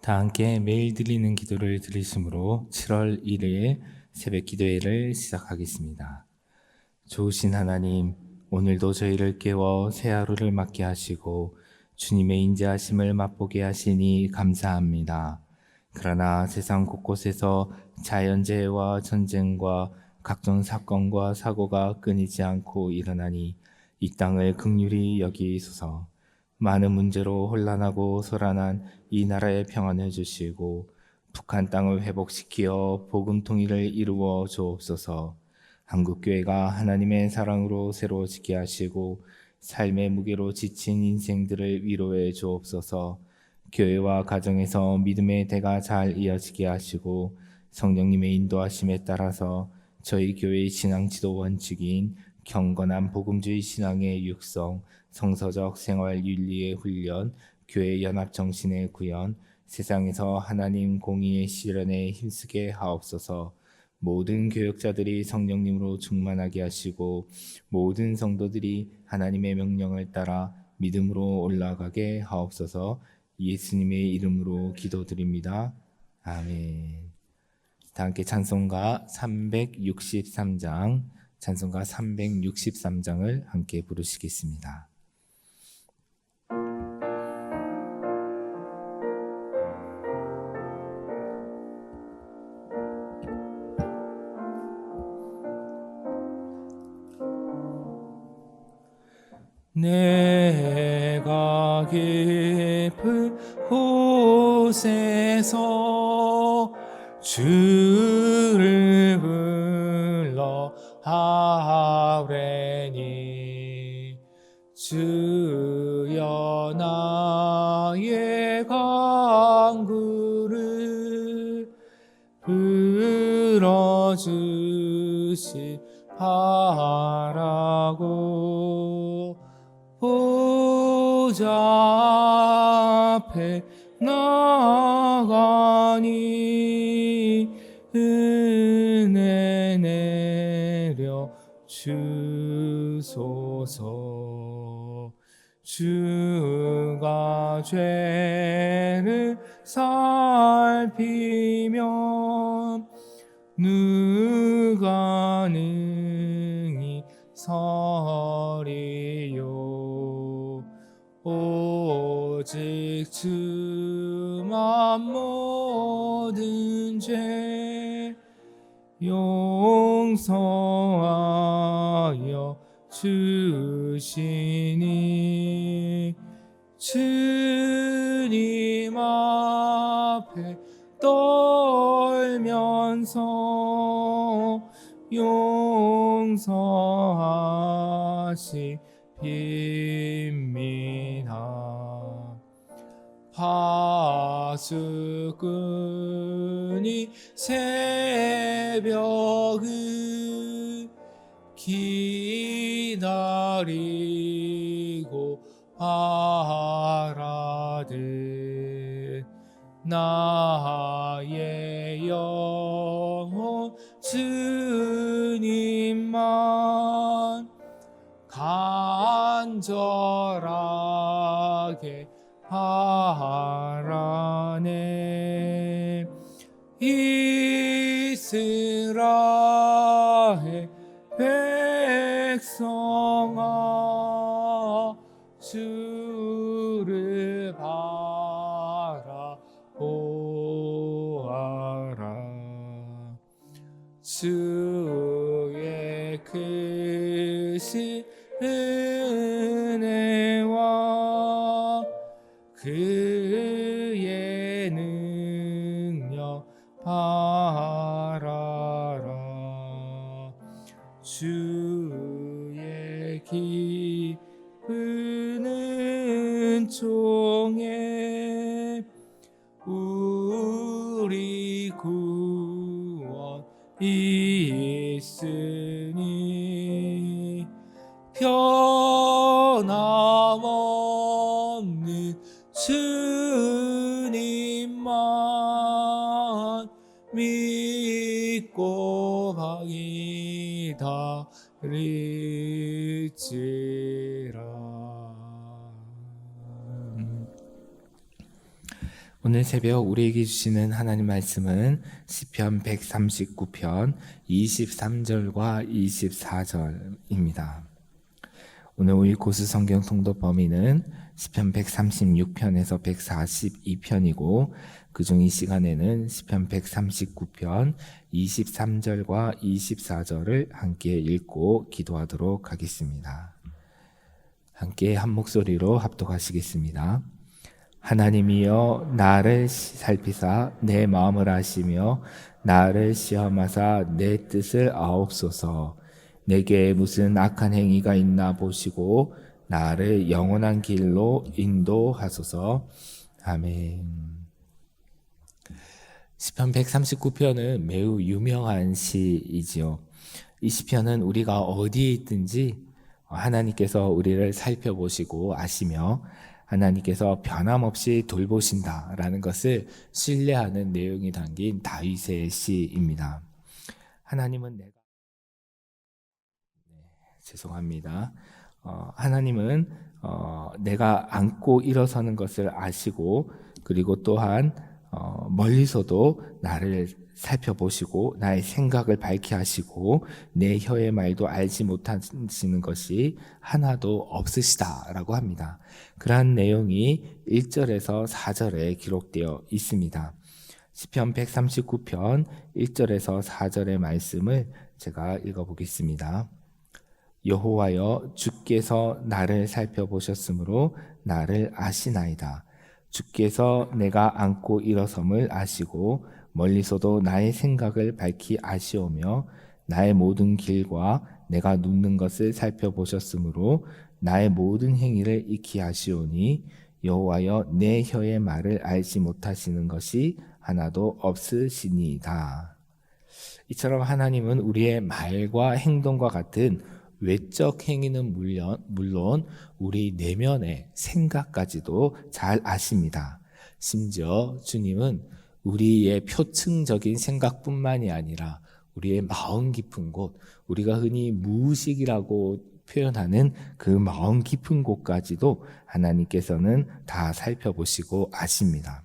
다 함께 매일 드리는 기도를 드리심으로 7월 1일 새벽 기도회를 시작하겠습니다. 좋으신 하나님, 오늘도 저희를 깨워 새 하루를 맞게 하시고 주님의 인자하심을 맛보게 하시니 감사합니다. 그러나 세상 곳곳에서 자연재해와 전쟁과 각종 사건과 사고가 끊이지 않고 일어나니 이 땅을 긍휼히 여기소서. 많은 문제로 혼란하고 소란한 이 나라의 평안을 주시고 북한 땅을 회복시키어 복음 통일을 이루어 주옵소서. 한국교회가 하나님의 사랑으로 새로워지게 하시고 삶의 무게로 지친 인생들을 위로해 주옵소서. 교회와 가정에서 믿음의 대가 잘 이어지게 하시고 성령님의 인도하심에 따라서 저희 교회의 신앙 지도 원칙인 경건한 복음주의 신앙의 육성, 성서적 생활 윤리의 훈련, 교회 연합 정신의 구현, 세상에서 하나님 공의의 실현에 힘쓰게 하옵소서. 모든 교역자들이 성령님으로 충만하게 하시고 모든 성도들이 하나님의 명령을 따라 믿음으로 올라가게 하옵소서. 예수님의 이름으로 기도드립니다. 아멘. 다 함께 찬송가 363장을 함께 부르시겠습니다. 내가 깊은 곳에서 주를 불러 하오래니 주여 나의 간구를 들어주시하라고 보좌 앞에 나가니 은혜 내려 주소서. 주가 죄를 살피면 누가 능히 서리요. 오직 주만 모든 죄 용서하여 주시니 주님 앞에 떨면서 용서하시옵니다. 파수꾼이 새벽을 기다리고 바라듯 나의 영혼 주님만 간절하게 바라네. 이스라엘 백성아 주를 바라보아라. 주의 크신 은혜와 그의 능력 바라라. 주의 깊은 은총에 우리 구원 있으니 변함없는 주님만 믿고 바기다릴지라. 오늘 새벽 우리에게 주시는 하나님 말씀은 시편 139편 23절과 24절입니다. 오늘 우리 고수 성경 통독 범위는 시편 136편에서 142편이고 그중 이 시간에는 시편 139편 23절과 24절을 함께 읽고 기도하도록 하겠습니다. 함께 한 목소리로 합독하시겠습니다. 하나님이여 나를 살피사 내 마음을 아시며 나를 시험하사 내 뜻을 아옵소서. 내게 무슨 악한 행위가 있나 보시고 나를 영원한 길로 인도하소서. 아멘. 시편 139편은 매우 유명한 시이지요. 이 시편은 우리가 어디에 있든지 하나님께서 우리를 살펴보시고 아시며 하나님께서 변함없이 돌보신다라는 것을 신뢰하는 내용이 담긴 다윗의 시입니다. 하나님은 하나님은 내가 앉고 일어서는 것을 아시고 그리고 또한 멀리서도 나를 살펴보시고 나의 생각을 밝게 하시고 내 혀의 말도 알지 못하시는 것이 하나도 없으시다라고 합니다. 그러한 내용이 1절에서 4절에 기록되어 있습니다. 시편 139편 1절에서 4절의 말씀을 제가 읽어보겠습니다. 여호와여 주께서 나를 살펴보셨으므로 나를 아시나이다. 주께서 내가 앉고 일어섬을 아시고 멀리서도 나의 생각을 밝히 아시오며 나의 모든 길과 내가 눕는 것을 살펴보셨으므로 나의 모든 행위를 익히 아시오니 여호와여 내 혀의 말을 알지 못하시는 것이 하나도 없으시니이다. 이처럼 하나님은 우리의 말과 행동과 같은 외적 행위는 물론 우리 내면의 생각까지도 잘 아십니다. 심지어 주님은 우리의 표층적인 생각뿐만이 아니라 우리의 마음 깊은 곳, 우리가 흔히 무의식이라고 표현하는 그 마음 깊은 곳까지도 하나님께서는 다 살펴보시고 아십니다.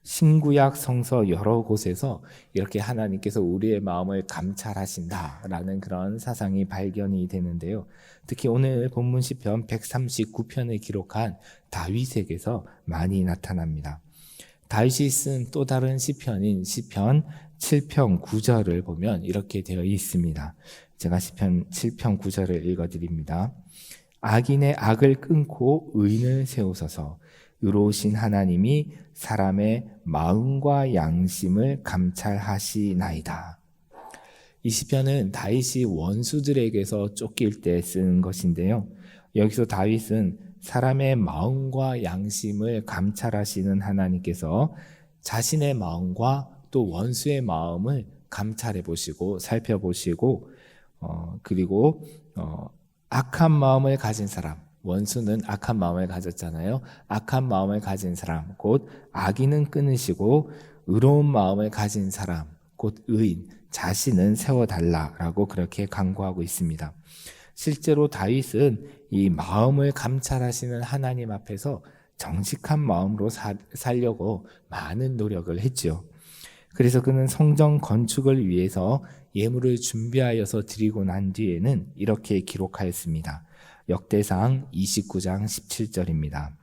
신구약 성서 여러 곳에서 이렇게 하나님께서 우리의 마음을 감찰하신다라는 그런 사상이 발견이 되는데요. 특히 오늘 본문 시편 139편을 기록한 다윗에게서 많이 나타납니다. 다윗이 쓴 또 다른 시편인 시편 7편 9절을 보면 이렇게 되어 있습니다. 제가 시편 7편 9절을 읽어드립니다. 악인의 악을 끊고 의인을 세우소서. 의로우신 하나님이 사람의 마음과 양심을 감찰하시나이다. 이 시편은 다윗이 원수들에게서 쫓길 때 쓴 것인데요. 여기서 다윗은 사람의 마음과 양심을 감찰하시는 하나님께서 자신의 마음과 또 원수의 마음을 감찰해 보시고 살펴보시고 그리고 악한 마음을 가진 사람, 원수는 악한 마음을 가졌잖아요. 악한 마음을 가진 사람, 곧 악인은 끊으시고 의로운 마음을 가진 사람, 곧 의인, 자신은 세워달라라고 그렇게 강구하고 있습니다. 실제로 다윗은 이 마음을 감찰하시는 하나님 앞에서 정직한 마음으로 살려고 많은 노력을 했죠. 그래서 그는 성전 건축을 위해서 예물을 준비하여서 드리고 난 뒤에는 이렇게 기록하였습니다. 역대상 29장 17절입니다.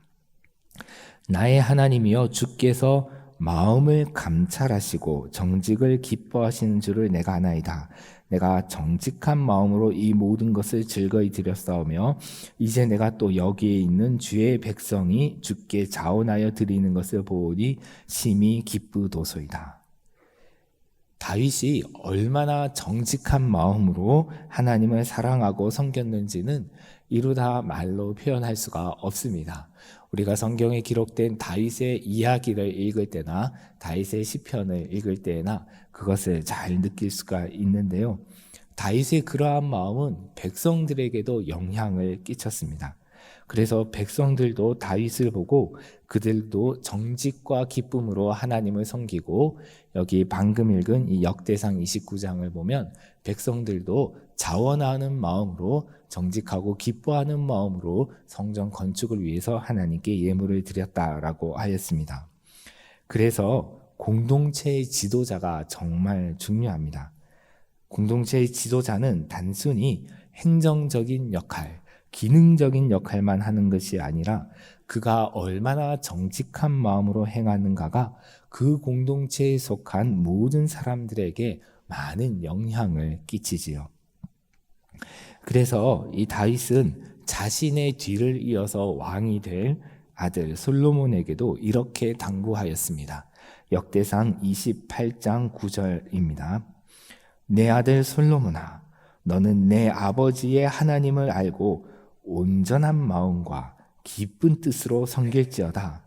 나의 하나님이여 주께서 마음을 감찰하시고 정직을 기뻐하시는 줄을 내가 아나이다. 내가 정직한 마음으로 이 모든 것을 즐거이 드렸사오며 이제 내가 또 여기에 있는 주의 백성이 주께 자원하여 드리는 것을 보오니 심히 기쁘도소이다. 다윗이 얼마나 정직한 마음으로 하나님을 사랑하고 섬겼는지는 이루다 말로 표현할 수가 없습니다. 우리가 성경에 기록된 다윗의 이야기를 읽을 때나 다윗의 시편을 읽을 때나 그것을 잘 느낄 수가 있는데요. 다윗의 그러한 마음은 백성들에게도 영향을 끼쳤습니다. 그래서 백성들도 다윗을 보고 그들도 정직과 기쁨으로 하나님을 섬기고 여기 방금 읽은 이 역대상 29장을 보면 백성들도 자원하는 마음으로 정직하고 기뻐하는 마음으로 성전 건축을 위해서 하나님께 예물을 드렸다라고 하였습니다. 그래서 공동체의 지도자가 정말 중요합니다. 공동체의 지도자는 단순히 행정적인 역할, 기능적인 역할만 하는 것이 아니라 그가 얼마나 정직한 마음으로 행하는가가 그 공동체에 속한 모든 사람들에게 많은 영향을 끼치지요. 그래서 이 다윗은 자신의 뒤를 이어서 왕이 될 아들 솔로몬에게도 이렇게 당부하였습니다. 역대상 28장 9절입니다. 내 아들 솔로몬아, 너는 내 아버지의 하나님을 알고 온전한 마음과 기쁜 뜻으로 섬길지어다.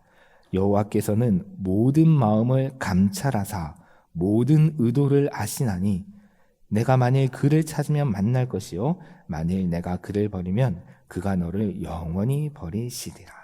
여호와께서는 모든 마음을 감찰하사 모든 의도를 아시나니 내가 만일 그를 찾으면 만날 것이요 만일 내가 그를 버리면 그가 너를 영원히 버리시리라.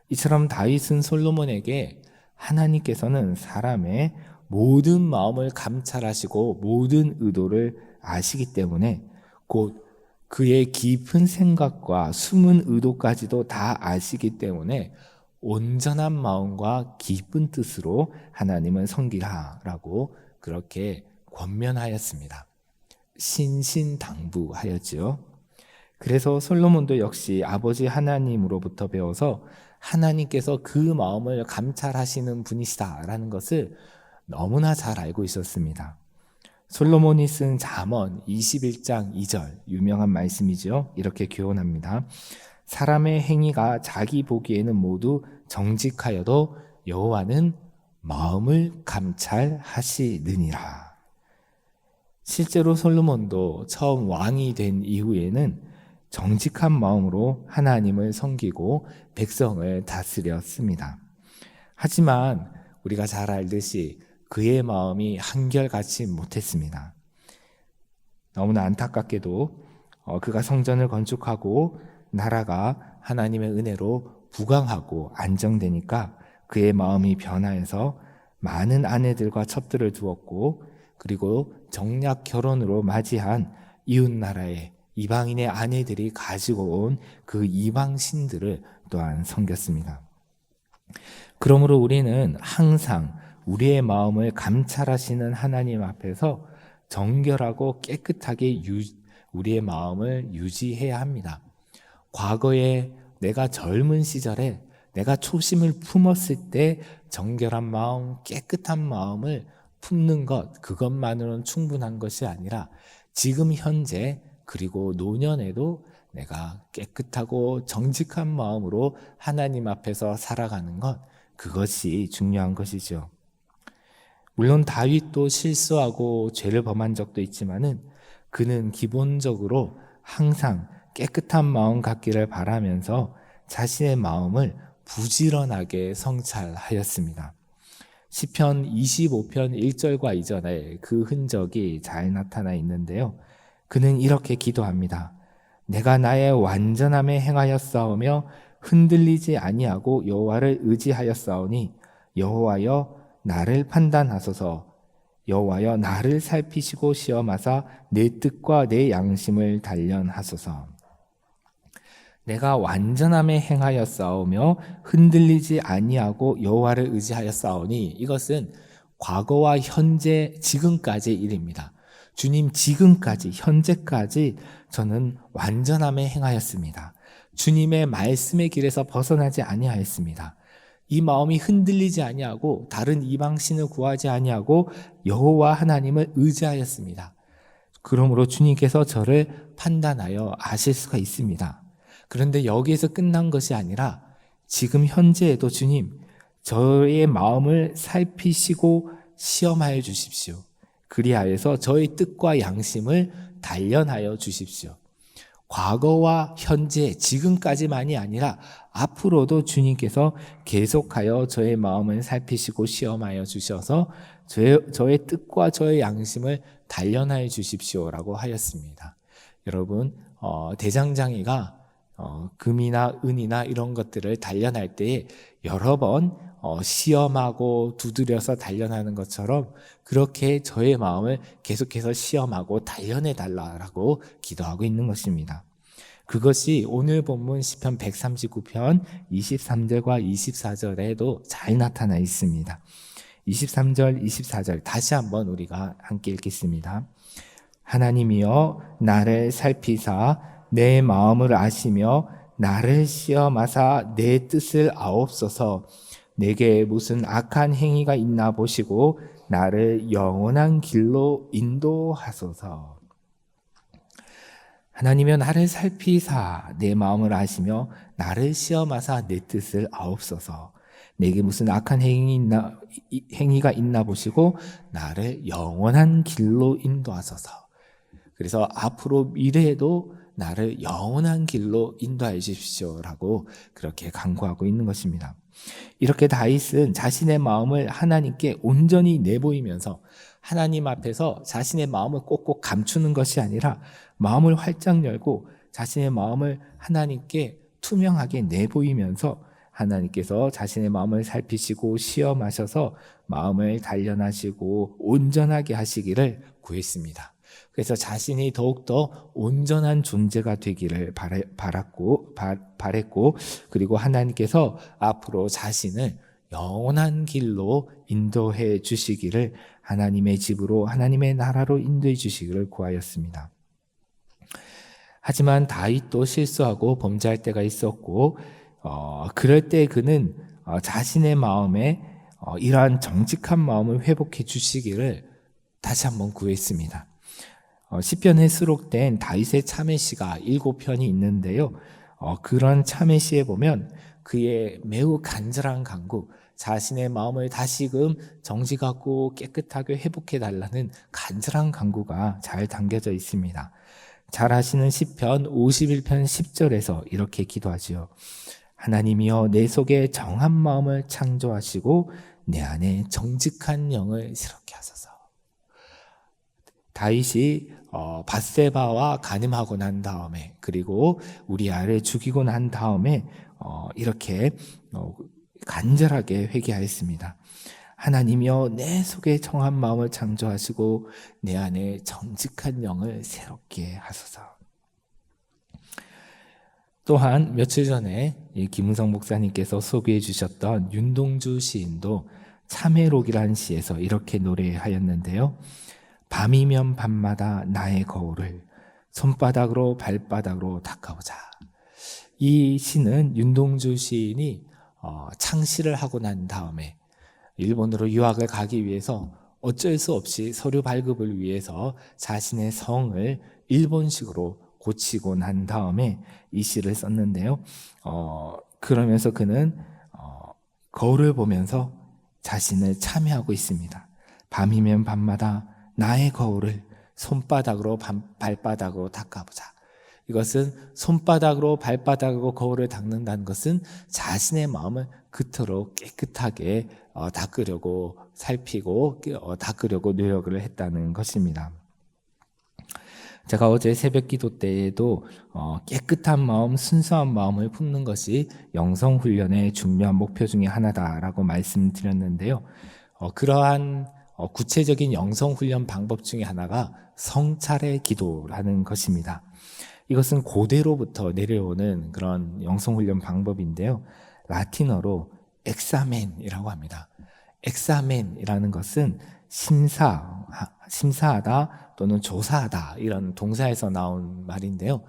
이처럼 다윗은 솔로몬에게 하나님께서는 사람의 모든 마음을 감찰하시고 모든 의도를 아시기 때문에 곧 그의 깊은 생각과 숨은 의도까지도 다 아시기 때문에 온전한 마음과 깊은 뜻으로 하나님을 섬기라라고 그렇게 권면하였습니다. 신신당부하였지요. 그래서 솔로몬도 역시 아버지 하나님으로부터 배워서 하나님께서 그 마음을 감찰하시는 분이시다라는 것을 너무나 잘 알고 있었습니다. 솔로몬이 쓴 잠언 21장 2절 유명한 말씀이죠. 이렇게 교훈합니다. 사람의 행위가 자기 보기에는 모두 정직하여도 여호와는 마음을 감찰하시느니라. 실제로 솔로몬도 처음 왕이 된 이후에는 정직한 마음으로 하나님을 섬기고 백성을 다스렸습니다. 하지만 우리가 잘 알듯이 그의 마음이 한결같이 못했습니다. 너무나 안타깝게도 그가 성전을 건축하고 나라가 하나님의 은혜로 부강하고 안정되니까 그의 마음이 변화해서 많은 아내들과 첩들을 두었고 그리고 정략 결혼으로 맞이한 이웃 나라의 이방인의 아내들이 가지고 온 그 이방 신들을 또한 섬겼습니다. 그러므로 우리는 항상 우리의 마음을 감찰하시는 하나님 앞에서 정결하고 깨끗하게 우리의 마음을 유지해야 합니다. 과거에 내가 젊은 시절에 내가 초심을 품었을 때 정결한 마음, 깨끗한 마음을 품는 것, 그것만으로는 충분한 것이 아니라 지금 현재 그리고 노년에도 내가 깨끗하고 정직한 마음으로 하나님 앞에서 살아가는 것, 그것이 중요한 것이죠. 물론 다윗도 실수하고 죄를 범한 적도 있지만은 그는 기본적으로 항상 깨끗한 마음 갖기를 바라면서 자신의 마음을 부지런하게 성찰하였습니다. 시편 25편 1절과 2절에 그 흔적이 잘 나타나 있는데요. 그는 이렇게 기도합니다. 내가 나의 완전함에 행하였사오며 흔들리지 아니하고 여호와를 의지하였사오니 여호와여 나를 판단하소서. 여호와여 나를 살피시고 시험하사 내 뜻과 내 양심을 단련하소서. 내가 완전함에 행하였사오며 흔들리지 아니하고 여호와를 의지하였사오니 이것은 과거와 현재 지금까지의 일입니다. 주님 지금까지 현재까지 저는 완전함에 행하였습니다. 주님의 말씀의 길에서 벗어나지 아니하였습니다. 이 마음이 흔들리지 아니하고 다른 이방신을 구하지 아니하고 여호와 하나님을 의지하였습니다. 그러므로 주님께서 저를 판단하여 아실 수가 있습니다. 그런데 여기에서 끝난 것이 아니라 지금 현재에도 주님 저의 마음을 살피시고 시험하여 주십시오. 그리하여서 저의 뜻과 양심을 단련하여 주십시오. 과거와 현재, 지금까지만이 아니라 앞으로도 주님께서 계속하여 저의 마음을 살피시고 시험하여 주셔서 저의 뜻과 저의 양심을 단련하여 주십시오라고 하였습니다. 여러분, 대장장이가 금이나 은이나 이런 것들을 단련할 때에 여러 번 시험하고 두드려서 단련하는 것처럼 그렇게 저의 마음을 계속해서 시험하고 단련해 달라고 기도하고 있는 것입니다. 그것이 오늘 본문 시편 139편 23절과 24절에도 잘 나타나 있습니다. 23절, 24절 다시 한번 우리가 함께 읽겠습니다. 하나님이여 나를 살피사 내 마음을 아시며 나를 시험하사 내 뜻을 아옵소서. 내게 무슨 악한 행위가 있나 보시고 나를 영원한 길로 인도하소서. 하나님이여 나를 살피사 내 마음을 아시며 나를 시험하사 내 뜻을 아옵소서. 내게 무슨 악한 행위가 있나 보시고 나를 영원한 길로 인도하소서. 그래서 앞으로 미래에도 나를 영원한 길로 인도해 주십시오라고 그렇게 간구하고 있는 것입니다. 이렇게 다윗은 자신의 마음을 하나님께 온전히 내보이면서 하나님 앞에서 자신의 마음을 꼭꼭 감추는 것이 아니라 마음을 활짝 열고 자신의 마음을 하나님께 투명하게 내보이면서 하나님께서 자신의 마음을 살피시고 시험하셔서 마음을 단련하시고 온전하게 하시기를 구했습니다. 그래서 자신이 더욱더 온전한 존재가 되기를 바랬고, 그리고 하나님께서 앞으로 자신을 영원한 길로 인도해 주시기를, 하나님의 집으로 하나님의 나라로 인도해 주시기를 구하였습니다. 하지만 다윗도 실수하고 범죄할 때가 있었고, 그럴 때 그는 자신의 마음에 이러한 정직한 마음을 회복해 주시기를 다시 한번 구했습니다. 시편에 수록된 다윗의 참회시가 7편이 있는데요. 그런 참회시에 보면 그의 매우 간절한 간구, 자신의 마음을 다시금 정직하고 깨끗하게 회복해 달라는 간절한 간구가 잘 담겨져 있습니다. 잘 아시는 시편 51편 10절에서 이렇게 기도하지요. 하나님이여 내 속에 정한 마음을 창조하시고 내 안에 정직한 영을 새롭게 하소서. 다윗이 밧세바와 간음하고 난 다음에, 그리고 우리아를 죽이고 난 다음에 이렇게 간절하게 회개하였습니다. 하나님이여 내 속에 정한 마음을 창조하시고 내 안에 정직한 영을 새롭게 하소서. 또한 며칠 전에 김은성 목사님께서 소개해 주셨던 윤동주 시인도 참회록이라는 시에서 이렇게 노래하였는데요. 밤이면 밤마다 나의 거울을 손바닥으로 발바닥으로 닦아보자. 이 시는 윤동주 시인이 창시를 하고 난 다음에 일본으로 유학을 가기 위해서 어쩔 수 없이 서류 발급을 위해서 자신의 성을 일본식으로 고치고 난 다음에 이 시를 썼는데요. 그러면서 그는 거울을 보면서 자신을 참회하고 있습니다. 밤이면 밤마다 나의 거울을 손바닥으로 발바닥으로 닦아보자. 이것은 손바닥으로 발바닥으로 거울을 닦는다는 것은 자신의 마음을 그토록 깨끗하게 닦으려고 살피고 닦으려고 노력을 했다는 것입니다. 제가 어제 새벽 기도 때에도 깨끗한 마음, 순수한 마음을 품는 것이 영성훈련의 중요한 목표 중에 하나다라고 말씀드렸는데요. 그러한 구체적인 영성훈련 방법 중에 하나가 성찰의 기도라는 것입니다. 이것은 고대로부터 내려오는 그런 영성훈련 방법인데요. 라틴어로 엑사멘이라고 합니다. 엑사멘이라는 것은 심사하다 또는 조사하다 이런 동사에서 나온 말인데요.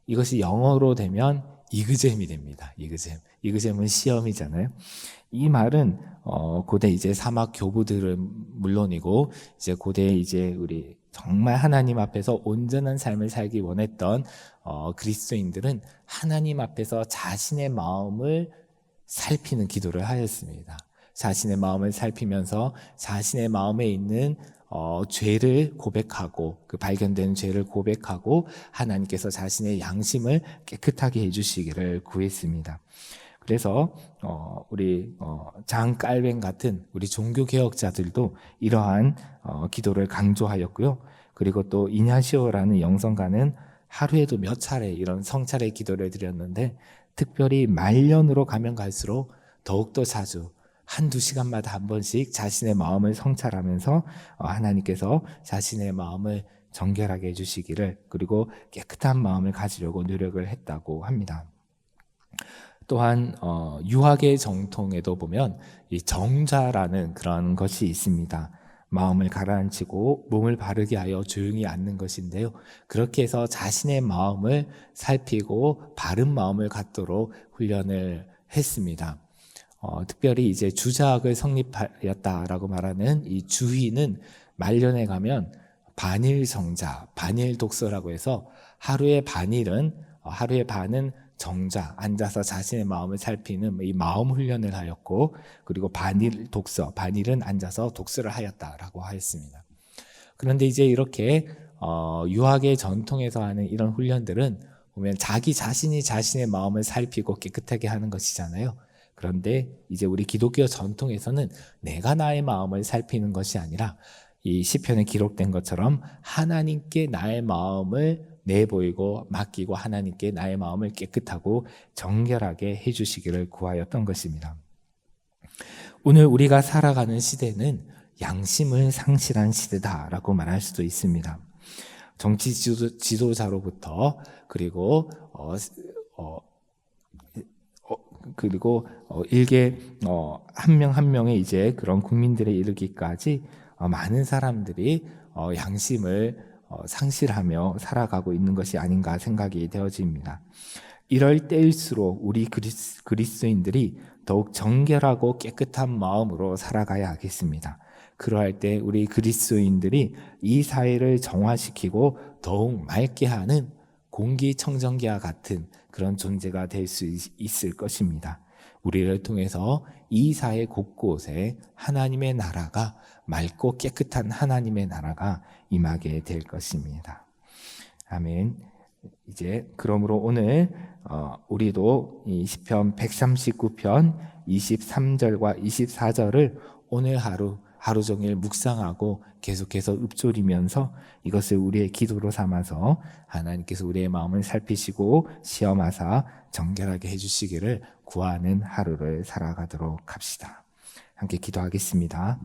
이것이 영어로 되면 이그잼이 됩니다. 이그잼은 시험이잖아요. 이 말은 고대 이제 사막 교부들은 물론이고 이제 고대 이제 우리 정말 하나님 앞에서 온전한 삶을 살기 원했던 그리스도인들은 하나님 앞에서 자신의 마음을 살피는 기도를 하였습니다. 자신의 마음을 살피면서 자신의 마음에 있는 죄를 고백하고 그 발견된 죄를 고백하고 하나님께서 자신의 양심을 깨끗하게 해주시기를 구했습니다. 그래서 우리 장 깔뱅 같은 우리 종교 개혁자들도 이러한 기도를 강조하였고요. 그리고 또 이냐시오라는 영성가는 하루에도 몇 차례 이런 성찰의 기도를 드렸는데 특별히 말년으로 가면 갈수록 더욱더 자주 한두 시간마다 한 번씩 자신의 마음을 성찰하면서 하나님께서 자신의 마음을 정결하게 해주시기를, 그리고 깨끗한 마음을 가지려고 노력을 했다고 합니다. 또한 유학의 정통에도 보면 이 정자라는 그런 것이 있습니다. 마음을 가라앉히고 몸을 바르게 하여 조용히 앉는 것인데요. 그렇게 해서 자신의 마음을 살피고 바른 마음을 갖도록 훈련을 했습니다. 특별히 이제 주자학을 성립하였다라고 말하는 이 주희는 말년에 가면 반일 정자, 반일 독서라고 해서 하루의 반은 정자, 앉아서 자신의 마음을 살피는 이 마음 훈련을 하였고, 그리고 반일 독서, 반일은 앉아서 독서를 하였다라고 하였습니다. 그런데 이제 이렇게 유학의 전통에서 하는 이런 훈련들은 보면 자기 자신이 자신의 마음을 살피고 깨끗하게 하는 것이잖아요. 그런데 이제 우리 기독교 전통에서는 내가 나의 마음을 살피는 것이 아니라 이 시편에 기록된 것처럼 하나님께 나의 마음을 내보이고 맡기고 하나님께 나의 마음을 깨끗하고 정결하게 해주시기를 구하였던 것입니다. 오늘 우리가 살아가는 시대는 양심을 상실한 시대다라고 말할 수도 있습니다. 정치 지도자로부터 그리고 일개 한 명 한 명의 이제 그런 국민들에 이르기까지 많은 사람들이 양심을 상실하며 살아가고 있는 것이 아닌가 생각이 되어집니다. 이럴 때일수록 우리 그리스도인들이 더욱 정결하고 깨끗한 마음으로 살아가야 하겠습니다. 그러할 때 우리 그리스도인들이 이 사회를 정화시키고 더욱 맑게 하는 공기청정기와 같은 그런 존재가 될 수 있을 것입니다. 우리를 통해서 이 사회 곳곳에 하나님의 나라가, 맑고 깨끗한 하나님의 나라가 임하게 될 것입니다. 아멘. 이제 그러므로 오늘 우리도 이 시편 139편 23절과 24절을 오늘 하루 종일 묵상하고 계속해서 읊조리면서 이것을 우리의 기도로 삼아서 하나님께서 우리의 마음을 살피시고 시험하사 정결하게 해주시기를 구하는 하루를 살아가도록 합시다. 함께 기도하겠습니다.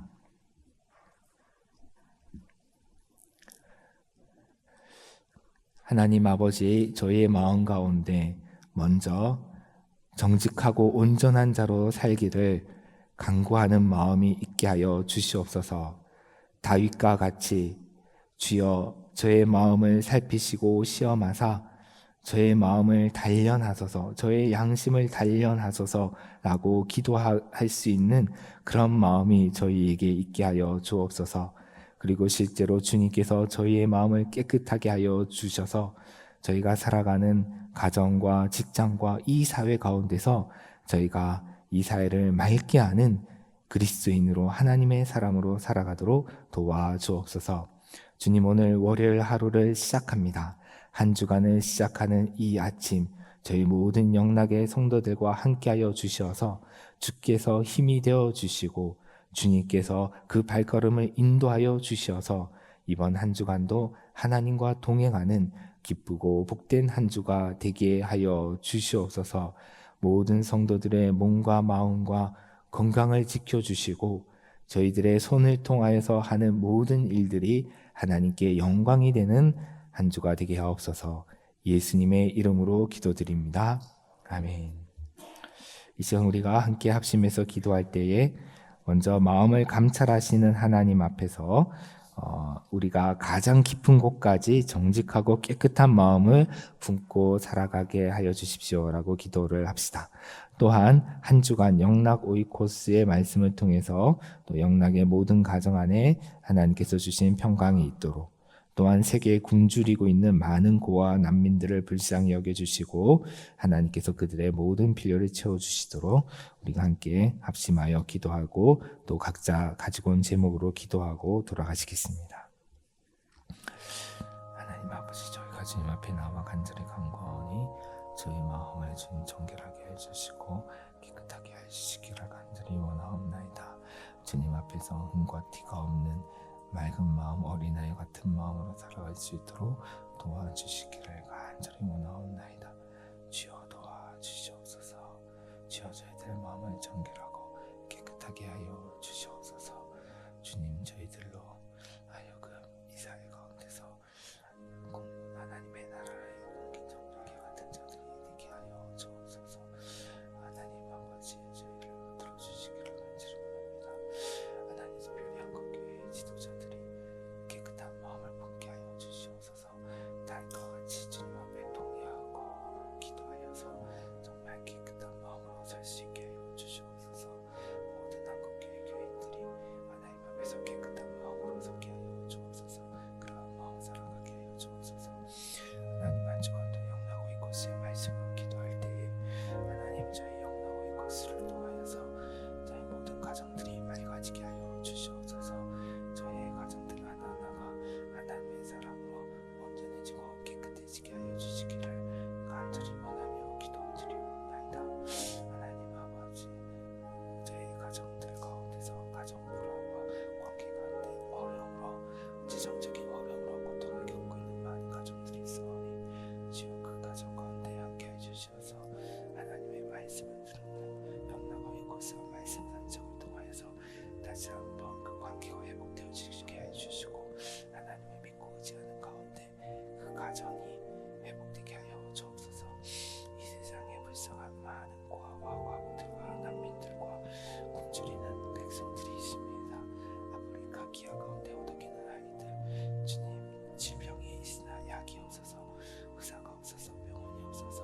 하나님 아버지, 저희의 마음 가운데 먼저 정직하고 온전한 자로 살기를 간구하는 마음이 있게 하여 주시옵소서. 다윗과 같이 주여 저의 마음을 살피시고 시험하사 저의 마음을 단련하소서, 저의 양심을 단련하소서라고 기도할 수 있는 그런 마음이 저희에게 있게 하여 주옵소서. 그리고 실제로 주님께서 저희의 마음을 깨끗하게 하여 주셔서 저희가 살아가는 가정과 직장과 이 사회 가운데서 저희가 이 사회를 맑게 하는 그리스도인으로, 하나님의 사람으로 살아가도록 도와주옵소서. 주님, 오늘 월요일 하루를 시작합니다. 한 주간을 시작하는 이 아침, 저희 모든 영락의 성도들과 함께하여 주셔서 주께서 힘이 되어 주시고 주님께서 그 발걸음을 인도하여 주셔서 이번 한 주간도 하나님과 동행하는 기쁘고 복된 한 주가 되게 하여 주시옵소서. 모든 성도들의 몸과 마음과 건강을 지켜주시고 저희들의 손을 통하여서 하는 모든 일들이 하나님께 영광이 되는 한 주가 되게 하옵소서. 예수님의 이름으로 기도드립니다. 아멘. 이 시간 우리가 함께 합심해서 기도할 때에 먼저 마음을 감찰하시는 하나님 앞에서 우리가 가장 깊은 곳까지 정직하고 깨끗한 마음을 품고 살아가게 하여 주십시오라고 기도를 합시다. 또한 한 주간 영락 오이코스의 말씀을 통해서 또 영락의 모든 가정 안에 하나님께서 주신 평강이 있도록, 또한 세계에 굶주리고 있는 많은 고아 난민들을 불쌍히 여겨주시고 하나님께서 그들의 모든 필요를 채워주시도록 우리가 함께 합심하여 기도하고 또 각자 가지고 온 제목으로 기도하고 돌아가시겠습니다. 하나님 아버지, 저희가 주님 앞에 나와 간절히 간구하오니 저희 마음을 주님 정결하게 해주시고 깨끗하게 해주시기를 간절히 원하옵나이다. 주님 앞에서 흠과 티가 없는 맑은 마음, 어린아이 같은 마음으로 살아갈 수 있도록 도와주시기를 간절히 원하옵나이다. 주여 도와주시옵소서. 주여 저희들의 마음을 정결하고 깨끗하게 하여 주시옵소서. 주님, 저희들로 하여금 이 사회 가운데서 가정들이 맑아지게 하여 주시옵소서. 저의 가정들 하나하나가 하나님의 사랑으로 온전해지고 깨끗해지게 하여 주시기를 간절히 원하며 기도드리옵나이다. 하나님 아버지, 저의 가정들 가운데서 가정 불화와 관계 가운데 어려움으로, 재정적인 어려움으로 고통을 겪고 있는 많은 가정들이 있사오니 주여 그 가정 가운데 함께 해주셔서 하나님의 말씀을 듣는 병나고 이곳에서 말씀 산적을 통하여서 다시 한번 그 관계가 회복되어지게 해주시고, 하나님의 믿고 의지하는 가운데 그 가정이 회복되게 하여 주옵소서. 이 세상에 불쌍한 많은 고아와 과부들과 난민들과 굶주리는 백성들이 있습니다. 아프리카 기아 가운데 오덕이는 아이들, 주님, 질병이 있으나 약이 없어서, 의사가 없어서, 병원이 없어서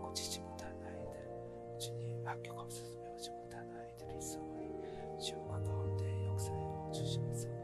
고치지 못한 아이들, 주님, 학교가 없어서 배우지 못한 아이들이 있어오니 주여 그 가운데 역사하여 주시옵소서.